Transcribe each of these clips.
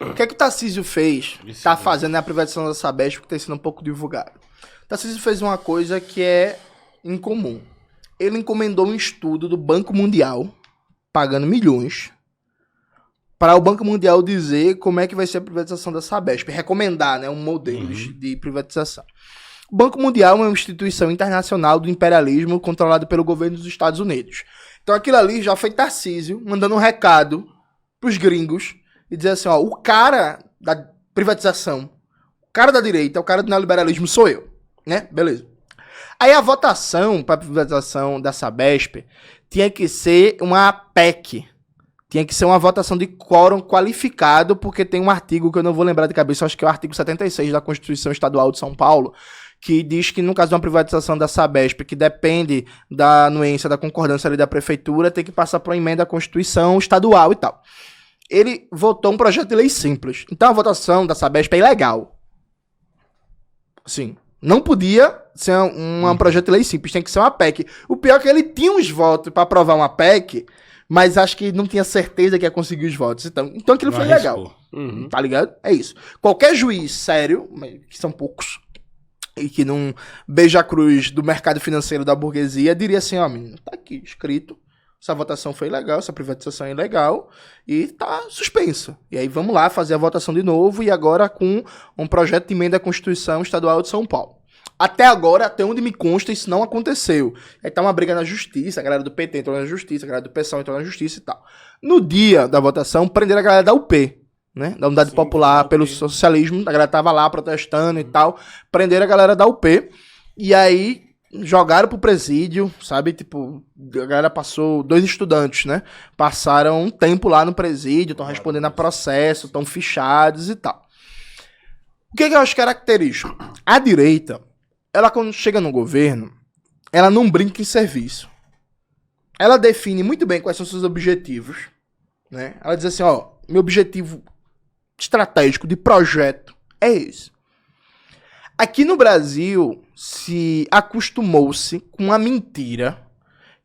O que é que o Tarcísio fez, tá fazendo na privatização da Sabesp, que tem sido um pouco divulgado? O Tarcísio fez uma coisa que é incomum. Ele encomendou um estudo do Banco Mundial, pagando milhões, para o Banco Mundial dizer como é que vai ser a privatização da Sabesp, recomendar, né, um modelo de privatização. O Banco Mundial é uma instituição internacional do imperialismo controlado pelo governo dos Estados Unidos. Então aquilo ali já foi Tarcísio mandando um recado pros gringos e dizer assim, ó, o cara da privatização, o cara da direita, o cara do neoliberalismo sou eu, né? Beleza. Aí a votação para a privatização da Sabesp tinha que ser uma PEC. Tinha que ser uma votação de quórum qualificado, porque tem um artigo que eu não vou lembrar de cabeça, acho que é o artigo 76 da Constituição Estadual de São Paulo, que diz que no caso de uma privatização da Sabesp, que depende da anuência, da concordância ali da prefeitura, tem que passar por uma emenda à Constituição Estadual e tal. Ele votou um projeto de lei simples. Então a votação da Sabesp é ilegal. Sim. Não podia ser um projeto de lei simples, tem que ser uma PEC. O pior é que ele tinha uns votos para aprovar uma PEC, mas acho que não tinha certeza que ia conseguir os votos. Então aquilo foi legal. Tá ligado? É isso. Qualquer juiz sério, que são poucos, e que não beija a cruz do mercado financeiro da burguesia, diria assim, ó, menino, tá aqui escrito, essa votação foi legal, essa privatização é legal, e tá suspensa. E aí vamos lá fazer a votação de novo, e agora com um projeto de emenda à Constituição Estadual de São Paulo. Até agora, até onde me consta, isso não aconteceu. Aí tá uma briga na justiça, a galera do PT entrou na justiça, a galera do PSOL entrou na justiça e tal. No dia da votação, prenderam a galera da UP, né? Da Unidade Popular pelo Socialismo, a galera tava lá protestando e tal. Prenderam a galera da UP, e aí jogaram pro presídio, sabe? Tipo, a galera passou, 2 estudantes, né? Passaram um tempo lá no presídio, estão respondendo a processo, estão fichados e tal. O que eu acho característico? A direita, ela quando chega no governo, ela não brinca em serviço. Ela define muito bem quais são seus objetivos, né? Ela diz assim, ó, meu objetivo estratégico de projeto é esse. Aqui no Brasil, se acostumou-se com uma mentira,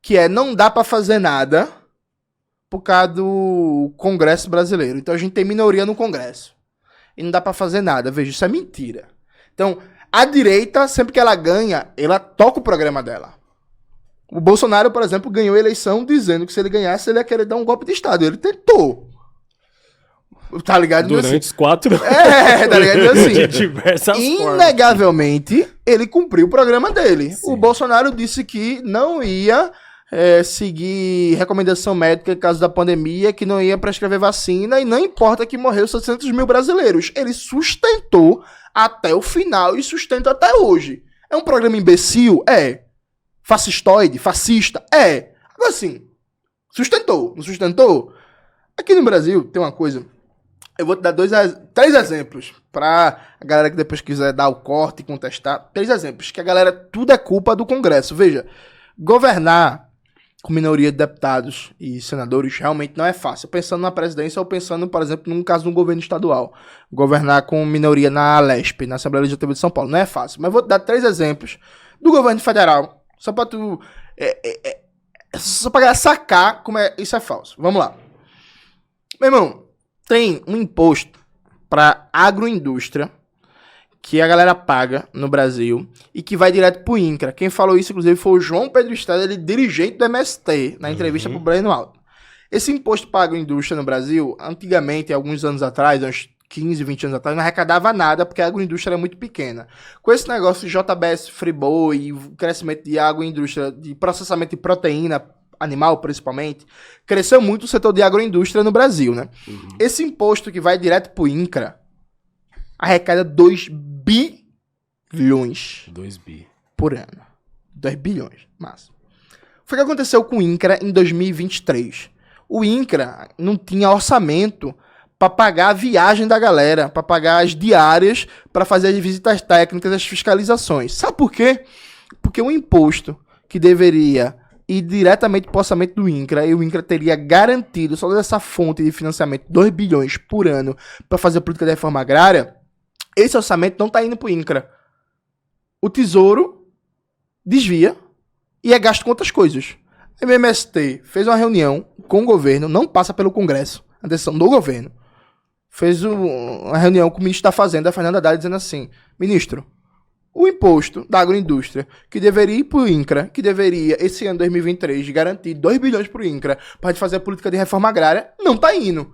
que é não dá pra fazer nada por causa do Congresso brasileiro. Então a gente tem minoria no Congresso. E não dá pra fazer nada. Veja, isso é mentira. Então, a direita, sempre que ela ganha, ela toca o programa dela. O Bolsonaro, por exemplo, ganhou a eleição dizendo que se ele ganhasse, ele ia querer dar um golpe de Estado. Ele tentou. Tá ligado? Durante os 4 anos. Tá ligado? Assim, de diversas inegavelmente, ele cumpriu o programa dele. Sim. O Bolsonaro disse que não ia seguir recomendação médica em caso da pandemia, que não ia prescrever vacina, e não importa que morreu 700 mil brasileiros. Ele sustentou até o final e sustenta até hoje. É um programa imbecil? É. Fascistoide? Fascista? É. Agora sim, sustentou. Não sustentou? Aqui no Brasil tem uma coisa. Eu vou te dar 3 exemplos pra a galera que depois quiser dar o corte e contestar. 3 exemplos, que a galera, tudo é culpa do Congresso. Veja, governar com minoria de deputados e senadores realmente não é fácil. Pensando na presidência ou pensando, por exemplo, num caso de um governo estadual. Governar com minoria na Alesp, na Assembleia Legislativa de São Paulo, não é fácil. Mas vou te dar 3 exemplos do governo federal, só pra tu... só pra galera sacar como isso é falso. Vamos lá. Meu irmão, tem um imposto pra agroindústria que a galera paga no Brasil e que vai direto pro INCRA. Quem falou isso, inclusive, foi o João Pedro Estrada, ele dirigente do MST, na entrevista pro Breno Alto. Esse imposto para agroindústria no Brasil, antigamente, alguns anos atrás, uns 15, 20 anos atrás, não arrecadava nada, porque a agroindústria era muito pequena. Com esse negócio de JBS Friboi e o crescimento de agroindústria, de processamento de proteína animal, principalmente, cresceu muito o setor de agroindústria no Brasil, né? Esse imposto que vai direto pro INCRA arrecada 2 bilhões 2 bi por ano. 2 bilhões, massa. Foi o que aconteceu com o INCRA em 2023. O INCRA não tinha orçamento para pagar a viagem da galera, para pagar as diárias, para fazer as visitas técnicas, as fiscalizações. Sabe por quê? Porque o imposto que deveria ir diretamente para o orçamento do INCRA, e o INCRA teria garantido só dessa fonte de financiamento 2 bilhões por ano para fazer a política de reforma agrária, esse orçamento não está indo para o INCRA. O Tesouro desvia e é gasto com outras coisas. A MST fez uma reunião com o governo, não passa pelo Congresso, a decisão do governo. fez uma reunião com o ministro da Fazenda, Fernando Haddad, dizendo assim: ministro, o imposto da agroindústria, que deveria ir para o INCRA, que deveria, esse ano 2023, garantir 2 bilhões para o INCRA, para a gente fazer a política de reforma agrária, não tá indo.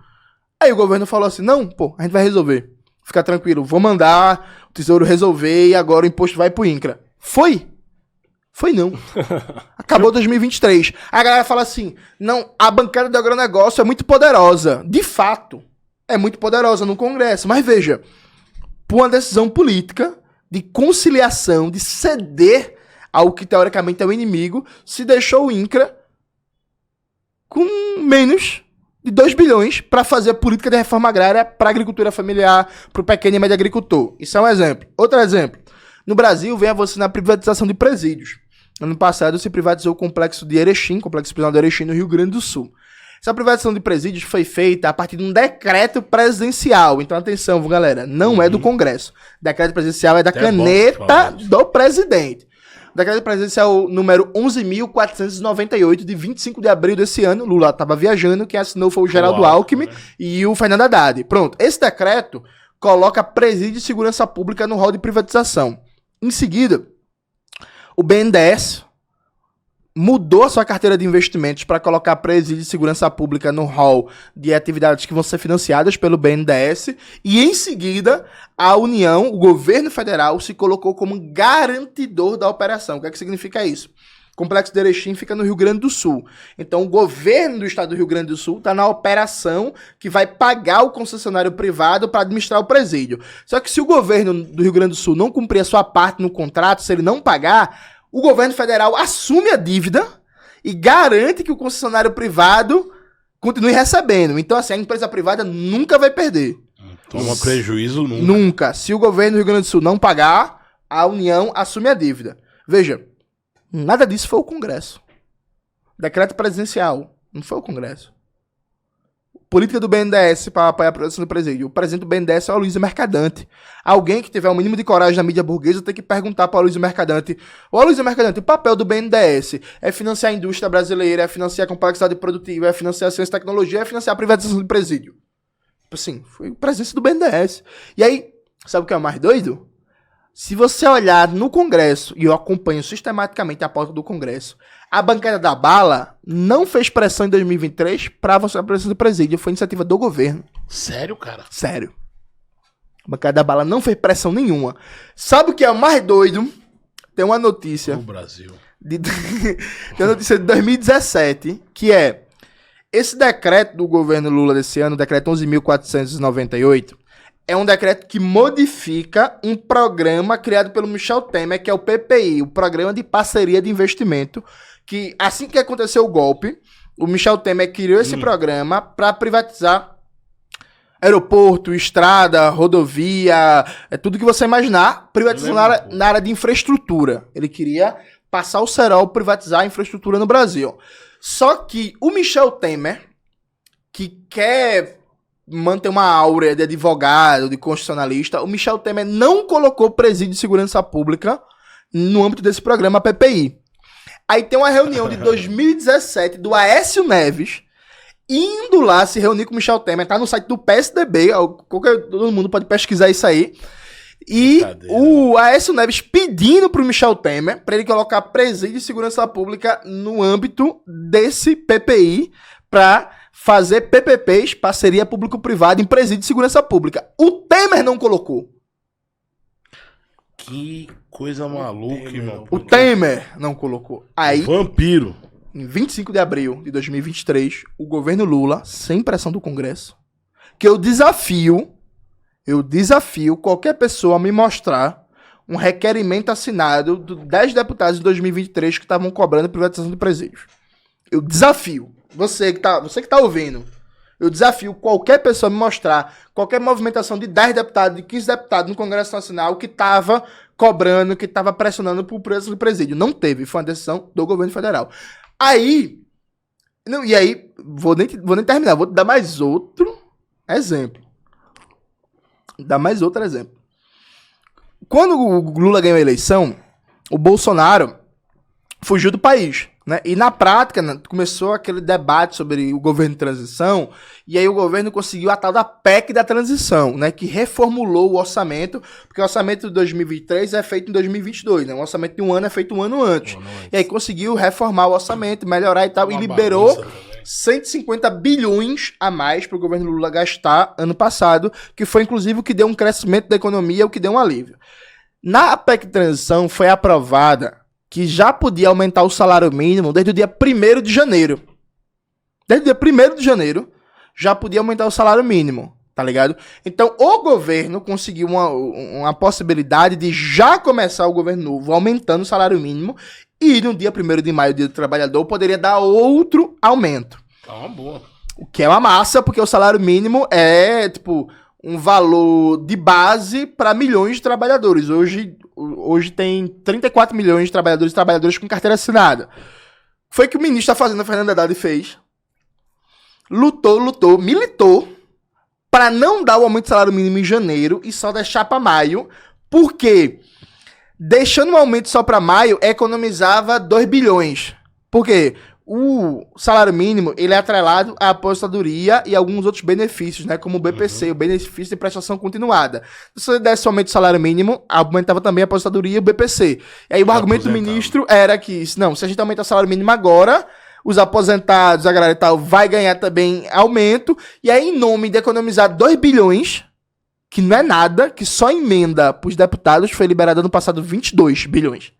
Aí o governo falou assim: não, pô, a gente vai resolver. Fica tranquilo, vou mandar o Tesouro resolver e agora o imposto vai pro INCRA. Foi? Foi não. Acabou 2023. A galera fala assim: não, a bancada do agronegócio é muito poderosa. De fato, é muito poderosa no Congresso. Mas veja, por uma decisão política de conciliação, de ceder ao que teoricamente é o inimigo, se deixou o INCRA com menos de 2 bilhões para fazer a política de reforma agrária para a agricultura familiar, para o pequeno e médio agricultor. Isso é um exemplo. Outro exemplo. No Brasil, vem a você na privatização de presídios. Ano passado, se privatizou o complexo de Erechim, complexo prisional de Erechim, no Rio Grande do Sul. Essa privatização de presídios foi feita a partir de um decreto presidencial. Então, atenção, galera, não é do Congresso. O decreto presidencial é da caneta do presidente. O decreto presidencial número 11.498, de 25 de abril desse ano. Lula estava viajando, quem assinou foi o Geraldo Alckmin, né? E o Fernando Haddad. Pronto, esse decreto coloca presídio de segurança pública no rol de privatização. Em seguida, o BNDES mudou a sua carteira de investimentos para colocar presídio de segurança pública no rol de atividades que vão ser financiadas pelo BNDES. E em seguida, a União, o governo federal, se colocou como garantidor da operação. O que é que significa isso? O complexo de Erechim fica no Rio Grande do Sul. Então, o governo do estado do Rio Grande do Sul está na operação que vai pagar o concessionário privado para administrar o presídio. Só que se o governo do Rio Grande do Sul não cumprir a sua parte no contrato, se ele não pagar, o governo federal assume a dívida e garante que o concessionário privado continue recebendo. Então, assim, a empresa privada nunca vai perder. Toma prejuízo nunca. Nunca. Se o governo do Rio Grande do Sul não pagar, a União assume a dívida. Veja, nada disso foi o Congresso. Decreto presidencial. Não foi o Congresso. Política do BNDES para apoiar a produção do presídio. O presidente do BNDES é o Aloysio Mercadante. Alguém que tiver o mínimo de coragem na mídia burguesa tem que perguntar para o Aloysio Mercadante: ô Aloysio Mercadante, o papel do BNDES é financiar a indústria brasileira, é financiar a complexidade produtiva, é financiar a ciência e tecnologia, é financiar a privatização do presídio. Assim, foi o presidente do BNDES. E aí, sabe o que é o mais doido? Se você olhar no Congresso, e eu acompanho sistematicamente a pauta do Congresso, a bancada da bala não fez pressão em 2023 para avançar a pressão do presídio. Foi iniciativa do governo. Sério, cara? Sério. A bancada da bala não fez pressão nenhuma. Sabe o que é o mais doido? Tem uma notícia. No Brasil. Tem uma notícia de 2017, que é esse decreto do governo Lula desse ano, o decreto 11.498, é um decreto que modifica um programa criado pelo Michel Temer, que é o PPI, o Programa de Parceria de Investimento, que assim que aconteceu o golpe, o Michel Temer criou esse programa para privatizar aeroporto, estrada, rodovia, tudo que você imaginar, privatizar na área de infraestrutura. Ele queria passar o cerol, privatizar a infraestrutura no Brasil. Só que o Michel Temer, que quer manter uma áurea de advogado, de constitucionalista, o Michel Temer não colocou presídio de segurança pública no âmbito desse programa PPI. Aí tem uma reunião de 2017 do Aécio Neves indo lá se reunir com o Michel Temer, tá no site do PSDB, todo mundo pode pesquisar isso aí. E o Aécio Neves pedindo pro Michel Temer para ele colocar presídio de segurança pública no âmbito desse PPI para fazer PPPs, parceria público-privada, em presídio de segurança pública. O Temer não colocou. Que coisa maluca, irmão. O Temer não colocou. Aí, vampiro. Em 25 de abril de 2023, o governo Lula, sem pressão do Congresso, que eu desafio qualquer pessoa a me mostrar um requerimento assinado de 10 deputados de 2023 que estavam cobrando privatização de presídios. Eu desafio. Você que tá ouvindo, eu desafio qualquer pessoa a me mostrar qualquer movimentação de 10 deputados, de 15 deputados no Congresso Nacional que estava cobrando, que estava pressionando por preço do presídio. Não teve, foi uma decisão do governo federal. Aí, vou nem terminar, vou dar mais outro exemplo. Quando o Lula ganhou a eleição, o Bolsonaro fugiu do país. Né? E na prática, né, começou aquele debate sobre o governo de transição, e aí o governo conseguiu a tal da PEC da transição, né, que reformulou o orçamento, porque o orçamento de 2023 é feito em 2022, né? O orçamento de um ano é feito um ano antes. E aí conseguiu reformar o orçamento, melhorar e tal, e liberou 150 bilhões a mais para o governo Lula gastar ano passado, que foi inclusive o que deu um crescimento da economia, o que deu um alívio. Na PEC de transição foi aprovada que já podia aumentar o salário mínimo desde o dia 1º de janeiro. Desde o dia 1º de janeiro, já podia aumentar o salário mínimo, tá ligado? Então, o governo conseguiu uma possibilidade de já começar o governo novo aumentando o salário mínimo e no dia 1º de maio, dia do trabalhador, poderia dar outro aumento. Tá uma boa. O que é uma massa, porque o salário mínimo é, tipo, um valor de base para milhões de trabalhadores. Hoje tem 34 milhões de trabalhadores e trabalhadoras com carteira assinada. Foi o que o ministro da Fazenda, Fernando Haddad, fez. Lutou, militou para não dar o aumento do salário mínimo em janeiro e só deixar para maio, porque deixando o aumento só para maio, economizava 2 bilhões. Por quê? O salário mínimo, ele é atrelado à aposentadoria e alguns outros benefícios, né? Como o BPC, o benefício de prestação continuada. Se você desse somente o salário mínimo, aumentava também a aposentadoria e o BPC. E aí o argumento do ministro era que, não, se a gente aumentar o salário mínimo agora, os aposentados, a galera e tal, vai ganhar também aumento. E aí, em nome de economizar 2 bilhões, que não é nada, que só emenda pros deputados, foi liberada no passado 22 bilhões.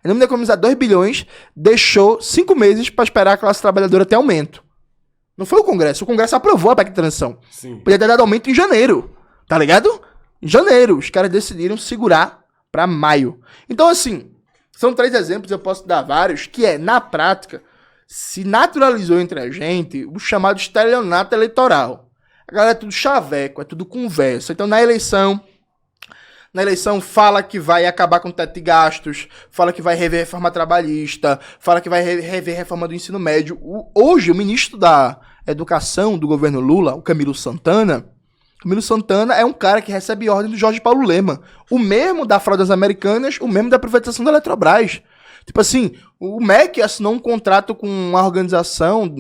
Em nome de economizar 2 bilhões, deixou 5 meses para esperar a classe trabalhadora ter aumento. Não foi o Congresso aprovou a PEC de transição. Sim. Podia ter dado aumento em janeiro, tá ligado? Em janeiro, os caras decidiram segurar para maio. Então, assim, são 3 exemplos, eu posso dar vários, que na prática, se naturalizou entre a gente o chamado estelionato eleitoral. A galera é tudo chaveco, é tudo conversa. Então, na eleição fala que vai acabar com o teto de gastos, fala que vai rever a reforma trabalhista, fala que vai rever a reforma do ensino médio. Hoje, o ministro da Educação do governo Lula, o Camilo Santana é um cara que recebe ordem do Jorge Paulo Lema. O mesmo da fraude americanas, o mesmo da privatização da Eletrobras. Tipo assim, o MEC assinou um contrato com uma organização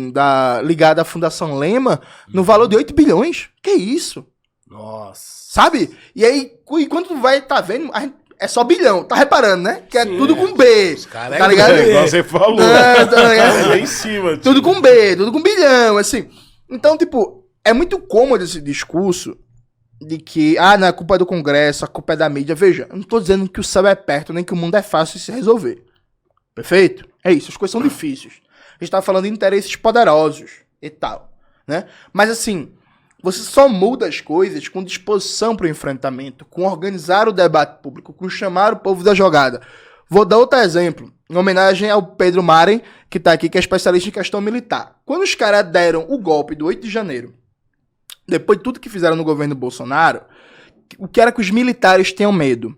ligada à Fundação Lema no valor de 8 bilhões. Que isso? Nossa. Sabe? E aí, quando tu vai tá vendo, é só bilhão. Tá reparando, né? Que é tudo com B. Tá ligado? Igual você falou. Tá ligado? É lá em cima. Tipo. Tudo com B, tudo com bilhão, assim. Então, tipo, é muito cômodo esse discurso de que, não, a culpa é do Congresso, a culpa é da mídia. Veja, eu não tô dizendo que o céu é perto, nem que o mundo é fácil de se resolver. Perfeito? É isso, as coisas são difíceis. A gente tá falando de interesses poderosos e tal, né? Mas assim, você só muda as coisas com disposição para o enfrentamento, com organizar o debate público, com chamar o povo da jogada. Vou dar outro exemplo, em homenagem ao Pedro Maren, que tá aqui, que é especialista em questão militar. Quando os caras deram o golpe do 8 de janeiro, depois de tudo que fizeram no governo Bolsonaro, o que era que os militares tinham medo?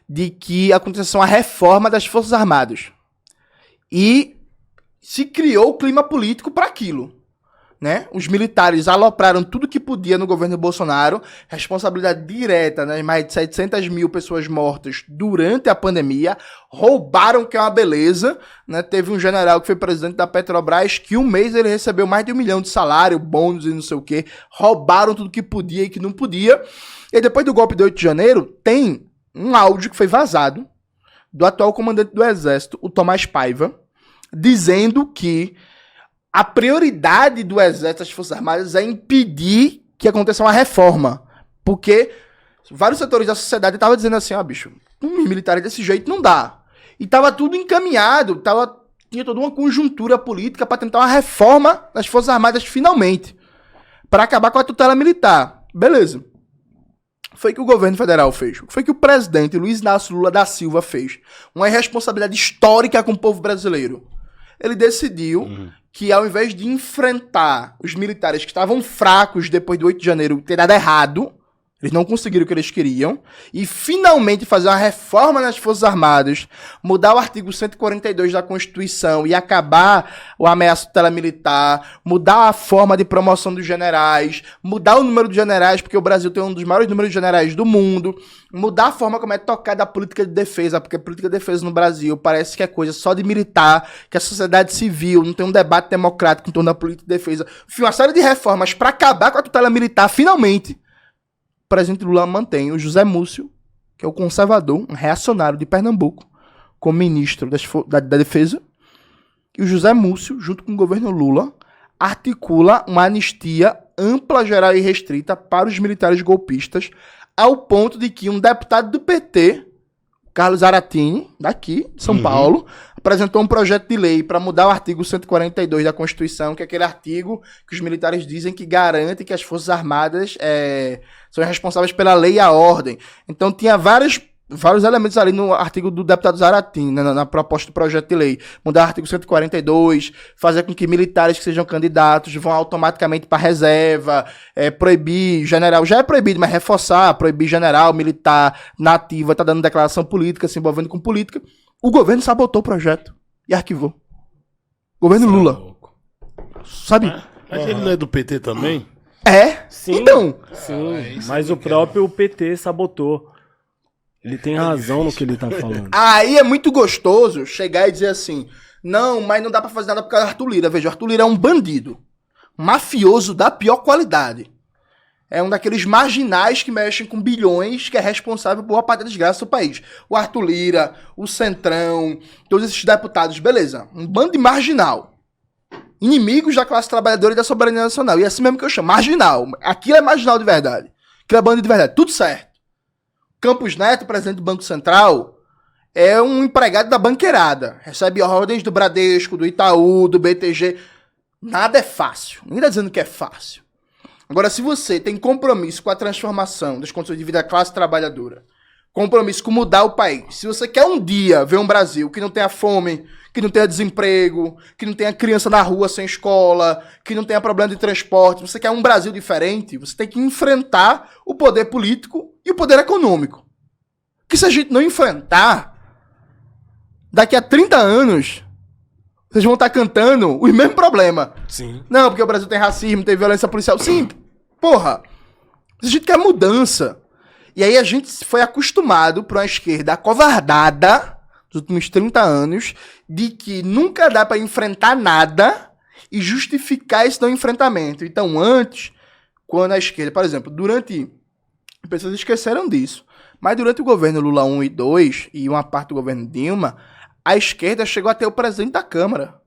De que acontecesse uma reforma das Forças Armadas. E se criou o clima político para aquilo, né? Os militares alopraram tudo que podia no governo Bolsonaro, responsabilidade direta, né? Mais de 700 mil pessoas mortas durante a pandemia, roubaram, que é uma beleza, né? Teve um general que foi presidente da Petrobras, que um mês ele recebeu mais de 1 milhão de salário, bônus e não sei o quê, roubaram tudo que podia e que não podia. E depois do golpe de 8 de janeiro, tem um áudio que foi vazado do atual comandante do Exército, o Tomás Paiva, dizendo que a prioridade do Exército das Forças Armadas é impedir que aconteça uma reforma. Porque vários setores da sociedade estavam dizendo assim, bicho, os militares desse jeito não dá. E tava tudo encaminhado, tinha toda uma conjuntura política para tentar uma reforma das Forças Armadas finalmente, para acabar com a tutela militar. Beleza. Foi que o governo federal fez. Foi que o presidente Luiz Inácio Lula da Silva fez. Uma irresponsabilidade histórica com o povo brasileiro. Ele decidiu que, ao invés de enfrentar os militares que estavam fracos depois do 8 de janeiro ter dado errado, Eles não conseguiram o que eles queriam. E finalmente fazer uma reforma nas Forças Armadas, mudar o artigo 142 da Constituição e acabar o ameaço militar, mudar a forma de promoção dos generais, mudar o número de generais, porque o Brasil tem um dos maiores números de generais do mundo, mudar a forma como é tocada a política de defesa, porque a política de defesa no Brasil parece que é coisa só de militar, que a sociedade civil não tem um debate democrático em torno da política de defesa. Enfim, uma série de reformas para acabar com a tutela militar, finalmente. O presidente Lula mantém o José Múcio, que é o conservador, um reacionário de Pernambuco, como ministro da Defesa. E o José Múcio, junto com o governo Lula, articula uma anistia ampla, geral e restrita para os militares golpistas, ao ponto de que um deputado do PT, Carlos Aratini, daqui, de São Paulo, apresentou um projeto de lei para mudar o artigo 142 da Constituição, que é aquele artigo que os militares dizem que garante que as Forças Armadas são responsáveis pela lei e a ordem. Então tinha vários elementos ali no artigo do deputado Zaratini, né, na proposta do projeto de lei. Mudar o artigo 142, fazer com que militares que sejam candidatos vão automaticamente para reserva, proibir general, já é proibido, mas reforçar, proibir general, militar, nativa, tá dando declaração política, se envolvendo com política. O governo sabotou o projeto e arquivou. Governo Lula. Sabe? Mas ele não é do PT também? Sim, Então. Sim, mas o próprio PT sabotou. Ele tem razão no que ele tá falando. Aí é muito gostoso chegar e dizer assim, não, mas não dá pra fazer nada por causa do Arthur Lira. Veja, o Arthur Lira é um bandido. Mafioso da pior qualidade. É um daqueles marginais que mexem com bilhões, que é responsável por boa parte da desgraça do país. O Arthur Lira, o Centrão, todos esses deputados, beleza. Um bando de marginal. Inimigos da classe trabalhadora e da soberania nacional. E é assim mesmo que eu chamo, marginal. Aquilo é marginal de verdade. Aquilo é bandido de verdade. Tudo certo. Campos Neto, presidente do Banco Central, é um empregado da banqueirada. Recebe ordens do Bradesco, do Itaú, do BTG. Nada é fácil. Ninguém está dizendo que é fácil. Agora, se você tem compromisso com a transformação das condições de vida da classe trabalhadora, compromisso com mudar o país, se você quer um dia ver um Brasil que não tenha fome, que não tenha desemprego, que não tenha criança na rua sem escola, que não tenha problema de transporte, você quer um Brasil diferente, você tem que enfrentar o poder político e o poder econômico. Que se a gente não enfrentar, daqui a 30 anos, vocês vão estar cantando os mesmos problemas. Sim. Não, porque o Brasil tem racismo, tem violência policial. Sim, porra. A gente quer mudança. E aí a gente foi acostumado por uma esquerda acovardada nos últimos 30 anos de que nunca dá pra enfrentar nada e justificar esse não enfrentamento. Então antes, quando a esquerda, por exemplo, as pessoas esqueceram disso, mas durante o governo Lula 1 e 2 e uma parte do governo Dilma, a esquerda chegou a ter o presidente da Câmara.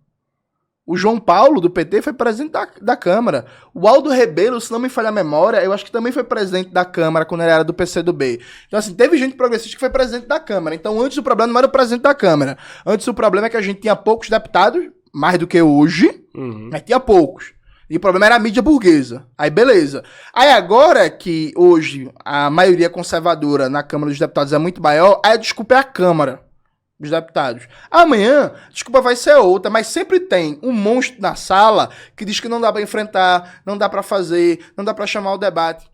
O João Paulo, do PT, foi presidente da Câmara. O Aldo Rebelo, se não me falha a memória, eu acho que também foi presidente da Câmara quando ele era do PCdoB. Então, assim, teve gente progressista que foi presidente da Câmara. Então, antes o problema não era o presidente da Câmara. Antes o problema é que a gente tinha poucos deputados, mais do que hoje, mas tinha poucos. E o problema era a mídia burguesa. Aí, beleza. Aí, agora que hoje a maioria conservadora na Câmara dos Deputados é muito maior, aí a desculpa é a Câmara dos Deputados. Amanhã, a desculpa vai ser outra, mas sempre tem um monstro na sala que diz que não dá pra enfrentar, não dá pra fazer, não dá pra chamar o debate.